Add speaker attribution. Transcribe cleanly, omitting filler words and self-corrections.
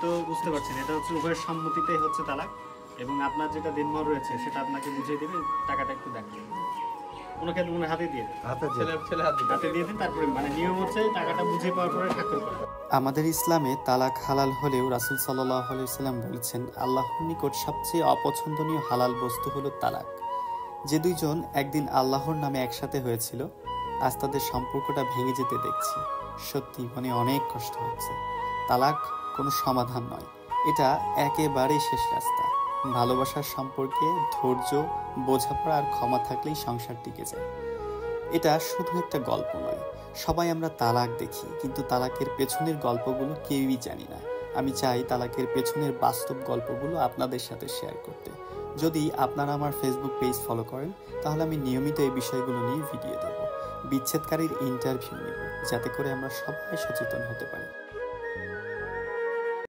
Speaker 1: তো বুঝতে পারছেন এটা হচ্ছে উভয়ের সম্মতিতেই হচ্ছে তালাক, এবং আপনার যেটা দিনমহর রয়েছে সেটা আপনাকে বুঝিয়ে দেবে। টাকাটা একটু দেখেন, ওনাকে মনে হাতে দিয়ে দেন, হাতে দিয়ে দিন। তারপরে মানে নিয়ম হচ্ছে টাকাটা বুঝিয়ে পাওয়ার পরে স্বাক্ষর করা।
Speaker 2: আমাদের ইসলামে তালাক হালাল হলেও রাসূল সাল্লাল্লাহু আলাইহি ওয়াসাল্লাম বলেছেন, আল্লাহর নিকট সবচেয়ে অপছন্দনীয় হালাল বস্তু হলো তালাক। যে দুইজন একদিন আল্লাহর নামে একসাথে হয়েছিল, আজ তাদের সম্পর্কটা ভেঙে যেতে দেখছি, সত্যি মনে অনেক কষ্ট হচ্ছে। তালাক কোনো সমাধান নয়, এটা একেবারেই শেষ রাস্তা। ভালোবাসার সম্পর্কে ধৈর্য, বোঝাপড়া আর ক্ষমা থাকলেই সংসার টিকে যায়। এটা শুধু একটা গল্প নয়, সবাই আমরা তালাক দেখি, কিন্তু তালাকের পেছনের গল্পগুলো কেউই জানি না। আমি চাই তালাকের পেছনের বাস্তব গল্পগুলো আপনাদের সাথে শেয়ার করতে। যদি আপনারা আমার ফেসবুক পেজ ফলো করেন, তাহলে আমি নিয়মিত এই বিষয়গুলো নিয়ে ভিডিও দেব, বিচ্ছেদকারীর ইন্টারভিউ নেব, যাতে করে আমরা সবাই সচেতন হতে পারি।